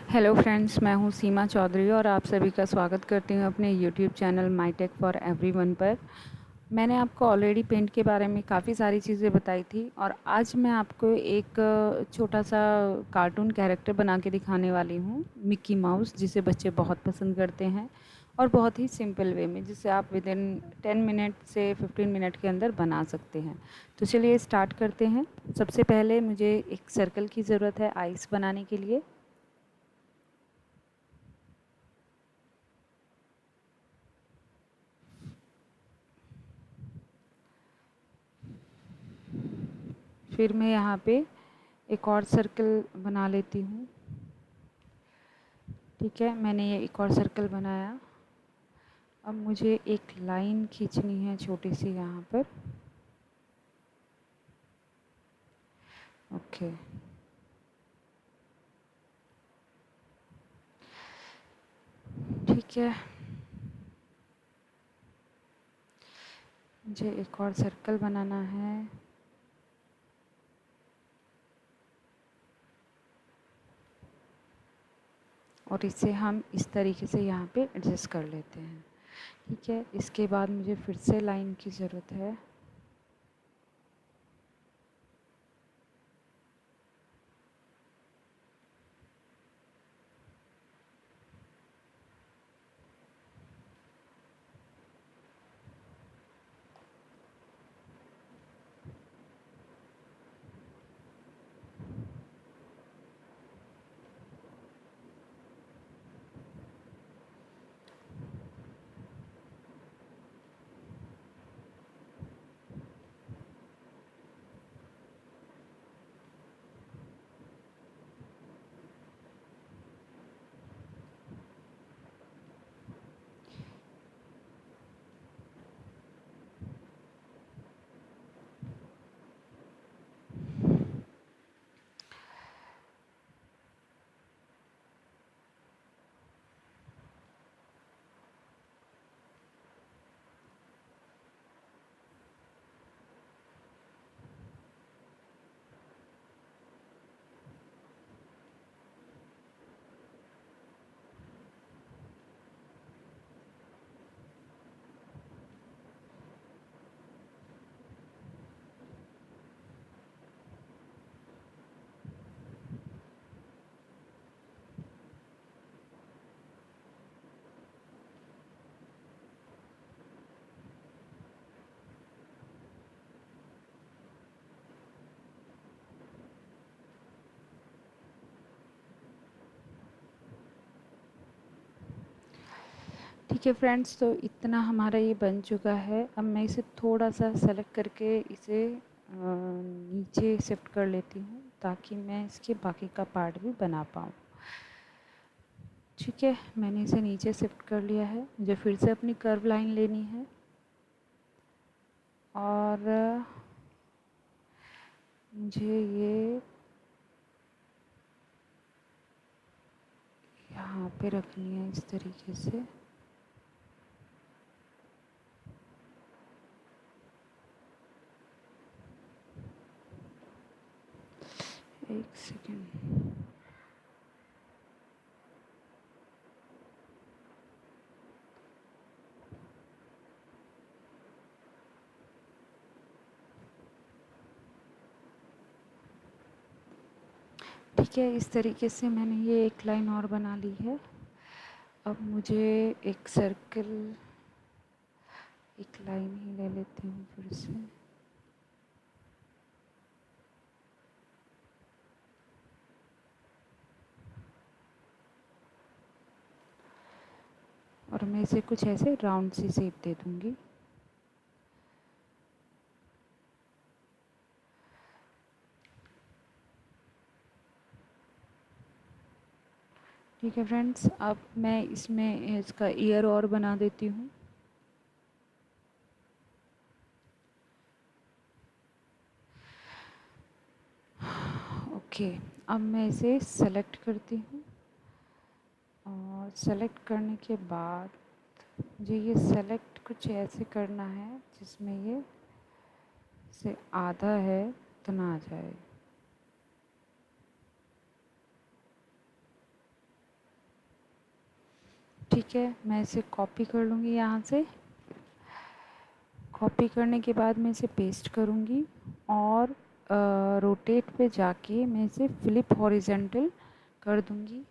Hello friends, मैं हूं सीमा चौधरी और आप सभी का स्वागत करती हूं अपने YouTube channel My Tech for Everyone पर। मैंने आपको ऑलरेडी पेंट के बारे में काफ़ी सारी चीज़ें बताई थी और आज मैं आपको एक छोटा सा कार्टून कैरेक्टर बना के दिखाने वाली हूं, मिक्की माउस, जिसे बच्चे बहुत पसंद करते हैं और बहुत ही सिंपल वे में, जिसे आप विद इन 10 मिनट से 15 मिनट के अंदर बना सकते हैं। तो चलिए स्टार्ट करते हैं। सबसे पहले मुझे एक सर्कल की ज़रूरत है आइस बनाने के लिए। फिर मैं यहाँ पे एक और सर्कल बना लेती हूँ। ठीक है, मैंने ये एक और सर्कल बनाया। अब मुझे एक लाइन खींचनी है छोटी सी यहाँ पर। ओके, ठीक है। मुझे एक और सर्कल बनाना है और इसे हम इस तरीके से यहाँ पे एडजस्ट कर लेते हैं। ठीक है, इसके बाद मुझे फिर से लाइन की ज़रूरत है। ठीक है फ्रेंड्स, तो इतना हमारा ये बन चुका है। अब मैं इसे थोड़ा सा सेलेक्ट करके इसे नीचे शिफ्ट कर लेती हूँ ताकि मैं इसके बाकी का पार्ट भी बना पाऊँ। ठीक है, मैंने इसे नीचे शिफ्ट कर लिया है। मुझे फिर से अपनी कर्व लाइन लेनी है और मुझे ये यहाँ पे रखनी है इस तरीके से। एक सेकेंड। ठीक है, इस तरीके से मैंने ये एक लाइन और बना ली है। अब मुझे एक सर्कल, एक लाइन ही ले लेती हूँ फिर से। और मैं इसे कुछ ऐसे राउंड सी शेप दे दूँगी। ठीक है फ्रेंड्स, अब मैं इसमें इसका ईयर और बना देती हूँ। ओके, अब मैं इसे सेलेक्ट करती हूँ और सेलेक्ट करने के बाद मुझे ये सेलेक्ट कुछ ऐसे करना है जिसमें ये से आधा है उतना आ जाए। ठीक है, मैं इसे कॉपी कर लूँगी यहाँ से। कॉपी करने के बाद मैं इसे पेस्ट करूँगी और रोटेट पे जाके मैं इसे फ्लिप हॉरिजेंटल कर दूँगी।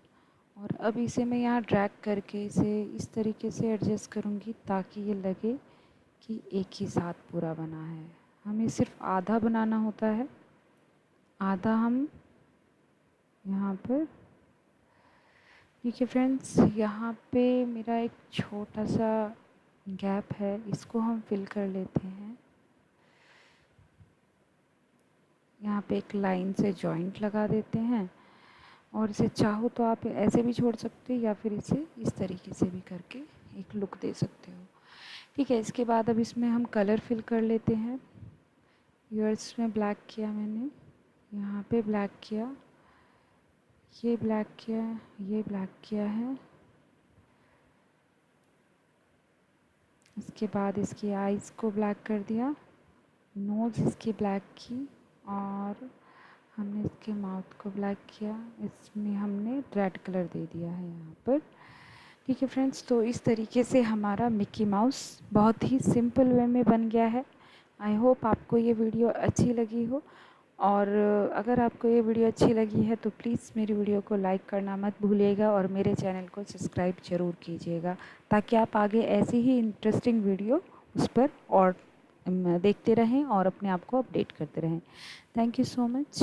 और अब इसे मैं यहाँ ड्रैग करके इसे इस तरीके से एडजस्ट करूँगी ताकि ये लगे कि एक ही साथ पूरा बना है। हमें सिर्फ आधा बनाना होता है, आधा हम यहाँ पर। ठीक है फ्रेंड्स, यहाँ पे मेरा एक छोटा सा गैप है, इसको हम फिल कर लेते हैं। यहाँ पे एक लाइन से जॉइंट लगा देते हैं और इसे चाहो तो आप ऐसे भी छोड़ सकते हो या फिर इसे इस तरीके से भी करके एक लुक दे सकते हो। ठीक है, इसके बाद अब इसमें हम कलर फिल कर लेते हैं। ईयर्स में ब्लैक किया मैंने, यहाँ पे ब्लैक किया, ये ब्लैक किया, ये ब्लैक किया है। इसके बाद इसकी आइज़ को ब्लैक कर दिया, नोज़ इसकी ब्लैक की और हमने इसके माउथ को ब्लैक किया। इसमें हमने रेड कलर दे दिया है यहाँ पर। ठीक है फ्रेंड्स, तो इस तरीके से हमारा मिक्की माउस बहुत ही सिंपल वे में बन गया है। आई होप आपको ये वीडियो अच्छी लगी हो, और अगर आपको ये वीडियो अच्छी लगी है तो प्लीज़ मेरी वीडियो को लाइक करना मत भूलिएगा और मेरे चैनल को सब्सक्राइब ज़रूर कीजिएगा ताकि आप आगे ऐसी ही इंटरेस्टिंग वीडियो उस पर और देखते रहें और अपने आप को अपडेट करते रहें। Thank you so much.